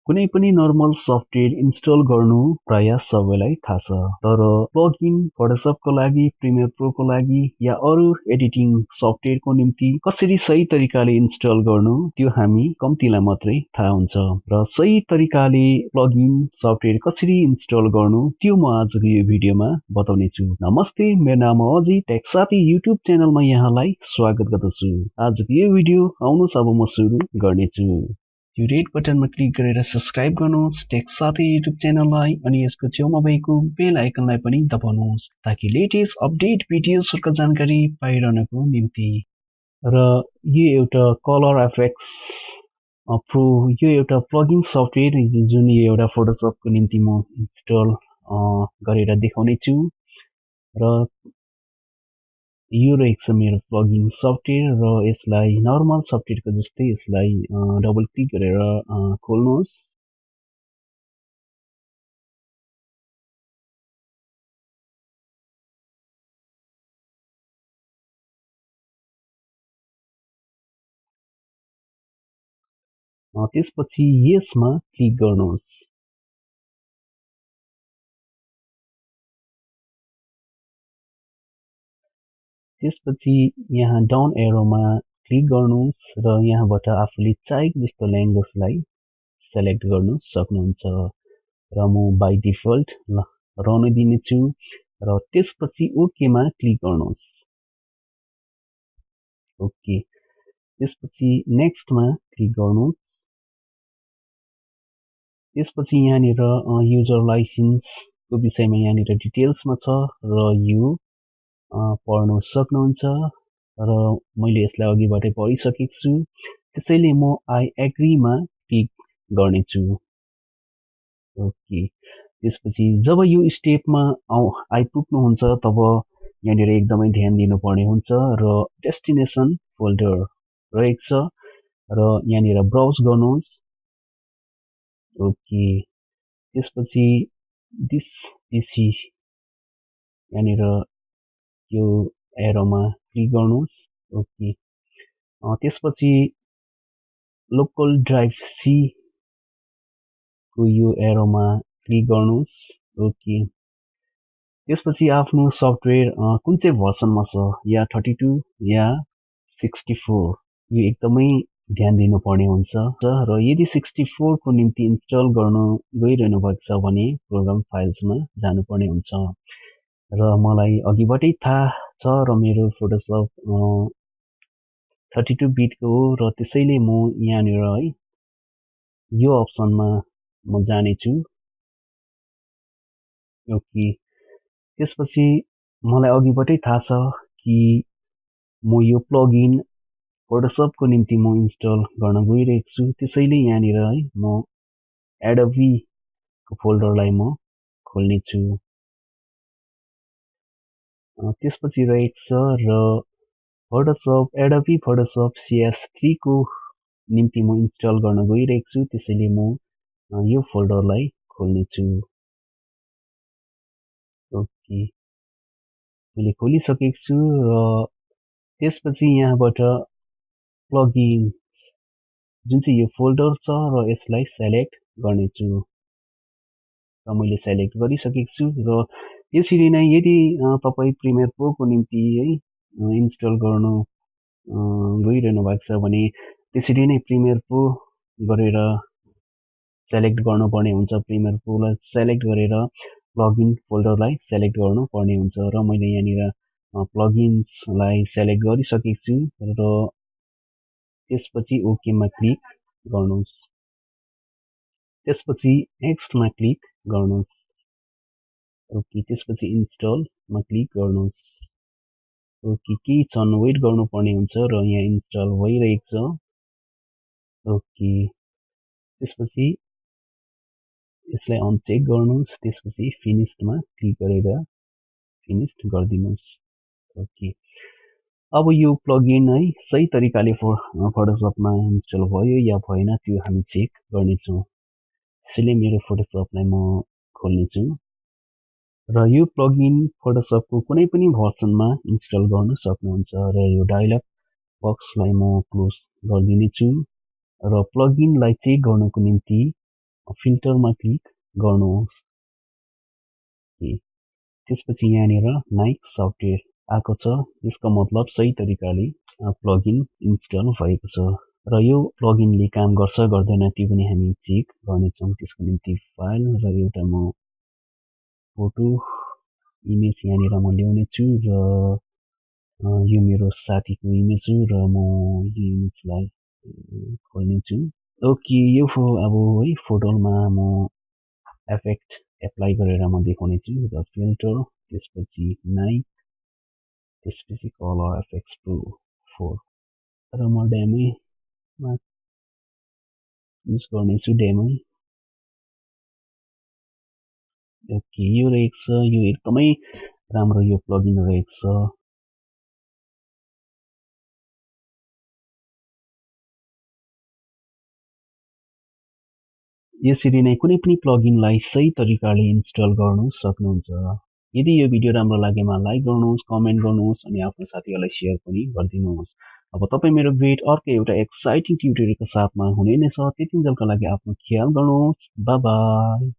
कुनै पनि normal software install गर्नु प्राय सबैलाई थाहा छ, तर प्लगइन फोटोसपको लागि, प्रिमियर प्रोको लागि या अरू एडिटिङ सफ्टवेयरको निम्ति कसरी सही तरिकाले इन्स्टल गर्नु त्यो हामी कम्तीलाई मात्रै थाहा हुन्छ। र सही तरिकाले प्लगइन सफ्टवेयर कसरी इन्स्टल गर्नु त्यो म आजको यो भिडियोमा बताउने छु। नमस्ते, मेरो नाम हो अजय। टेक साथी युट्युब च्यानलमा यहाँलाई स्वागत गर्दछु। आजको यो भिडियो आउनुहोस् अब म सुरु गर्नेछु। यो रेड बटनमा क्लिक गरेर सब्स्क्राइब गर्नुहोस् टेक साथी युट्युब च्यानललाई, अनि यसको छेउमा भएको बेल आइकनलाई पनि दबाउनुहोस् ताकि लेटेस्ट अपडेट भिडियोजहरुको जानकारी पाइरहनको निम्ति। र यो एउटा कलर एफेक्ट्स प्रो, यो एउटा प्लगइन सफ्टवेयर जुन यो एउटा फोटोसपको निम्ति म इन्स्टल गरेर देखाउने छु। र यो रहेको छ मेरो प्लगइन सफ्टवेयर, र यसलाई नर्मल सफ्टवेयरको जस्तै यसलाई डबल क्लिक गरेर खोल्नुहोस्। त्यसपछि यसमा क्लिक गर्नुहोस्। त्यसपछि यहाँ डाउन एरोमा क्लिक गर्नुहोस् र यहाँबाट आफूले चाहेको जस्तो ल्याङ्ग्वेजलाई सेलेक्ट गर्नु सक्नुहुन्छ। र म बाइ डिफल्ट रहन दिनेछु। र त्यसपछि ओकेमा क्लिक गर्नुहोस्। ओके, त्यसपछि नेक्स्टमा क्लिक गर्नुहोस्। त्यसपछि यहाँनिर युजर लाइसेन्सको विषयमा यहाँनिर डिटेल्समा छ र यो पढ्न सक्नुहुन्छ। र मैले यसलाई अघिबाटै पढिसकेको छु, त्यसैले म आई एग्रीमा क्लिक गर्नेछु। ओके, त्यसपछि जब यो स्टेपमा आइपुग्नुहुन्छ तब यहाँनिर एकदमै ध्यान दिनुपर्ने हुन्छ। र डेस्टिनेसन फोल्डर रहेको छ र यहाँनिर ब्राउज गर्नुहोस्। ओके, त्यसपछि दिस पिसी यहाँनिर यो एरोमा क्लिक गर्नुहोस्। ओके, त्यसपछि लोकल ड्राइभ सी को यो एरोमा क्लिक गर्नुहोस्। ओके, त्यसपछि आफ्नो सफ्टवेयर कुन चाहिँ भर्सनमा छ, या 32 या 64, यो एकदमै ध्यान दिनुपर्ने हुन्छ। र यदि 64 को निम्ति इन्स्टल गर्न गइरहनु भएको छ भने प्रोग्राम फाइल्समा जानुपर्ने हुन्छ। र मलाई अघिबाटै थाहा छ र मेरो फोटोसप 32 बिटको हो, र त्यसैले म यहाँनिर है यो अप्सनमा म जानेछु। ओके, त्यसपछि मलाई अघिबाटै थाहा छ कि म यो प्लगइन फोटोसपको निम्ति म इन्स्टल गर्न गइरहेको छु, त्यसैले यहाँनिर है म एडोबीको फोल्डरलाई म खोल्नेछु। त्यसपछि रहेको छ र फोटोसप, एडोबी फोटोसप CS3 को निम्ति म इन्स्टल गर्न गइरहेको छु, त्यसैले म यो फोल्डरलाई खोल्नेछु। ओके, मैले खोलिसकेको छु। र त्यसपछि यहाँबाट प्लगइन जुन चाहिँ यो फोल्डर छ र यसलाई सेलेक्ट गर्नेछु, र मैले सेलेक्ट गरिसकेको छु। र यसरी नै यदि तपाईँ प्रिमियर प्रोको निम्ति है इन्स्टल गर्नु गइरहनु भएको छ भने त्यसरी नै प्रिमियर प्रो गरेर सेलेक्ट गर्नुपर्ने हुन्छ। प्रिमियर प्रोलाई सेलेक्ट गरेर प्लगइन फोल्डरलाई सेलेक्ट गर्नुपर्ने हुन्छ। र मैले यहाँनिर प्लगइन्सलाई सेलेक्ट गरिसकेको छु। र त्यसपछि ओकेमा क्लिक गर्नुहोस्। त्यसपछि नेक्स्टमा क्लिक गर्नुहोस्। ओके, त्यसपछि इन्स्टलमा क्लिक गर्नुहोस्। ओके, केही क्षण वेट गर्नुपर्ने हुन्छ र यहाँ इन्स्टल भइरहेको छ। ओके, त्यसपछि यसलाई अनचेक गर्नुहोस्। त्यसपछि फिनिस्डमा क्लिक गरेर फिनिस्ड गरिदिनुहोस्। ओके, अब यो प्लगइन है सही तरिकाले फोटोसपमा इन्स्टल भयो या भएन त्यो हामी चेक गर्नेछौँ। त्यसैले मेरो फोटोसपलाई म खोल्नेछु। र यो प्लगइन फोटोसपको कुनै पनि भर्सनमा इन्स्टल गर्न सक्नुहुन्छ। र यो डायलग बक्सलाई म क्लोज गरिदिनेछु। र प्लगइनलाई चेक गर्नको निम्ति फिल्टरमा क्लिक गर्नुहोस्। त्यसपछि यहाँनिर नाइक सफ्टवेयर आएको छ, यसको मतलब सही तरिकाले प्लगइन इन्स्टल भएको छ। र यो प्लगइनले काम गर्छ गर्दैन त्यो पनि हामी चेक गर्नेछौँ। त्यसको निम्ति फाइल र एउटा म फोटो इमेज यहाँनिर म ल्याउने छु र यो मेरो साथीको इमेज हो र म यो इमेजलाई खोल्नेछु। ओके, यो अब है फोटोमा म इफेक्ट एप्लाई गरेर म देखाउने छु र फिल्टर, त्यसपछि नाइक, त्यसपछि कलर एफएक्स प्रो 4 र म डेमोमा युज गर्नेछु डेमो। ओके, यो रहेछ, यो एकदमै राम्रो यो प्लगइन रहेछ। यसरी नै कुनै पनि प्लगइनलाई सही तरिकाले इन्स्टल गर्नु सक्नुहुन्छ। यदि यो भिडियो राम्रो लागेमा लाइक गर्नुहोस्, कमेन्ट गर्नुहोस् अनि आफ्नो साथीहरूलाई सेयर पनि गरिदिनुहोस्। अब तपाईँ मेरो ग्रेट अर्को एउटा एक्साइटिङ ट्युटोरियलको साथमा हुने नै छ। त्यतिन्जेलको लागि आफ्नो ख्याल गर्नुहोस्। Bye bye.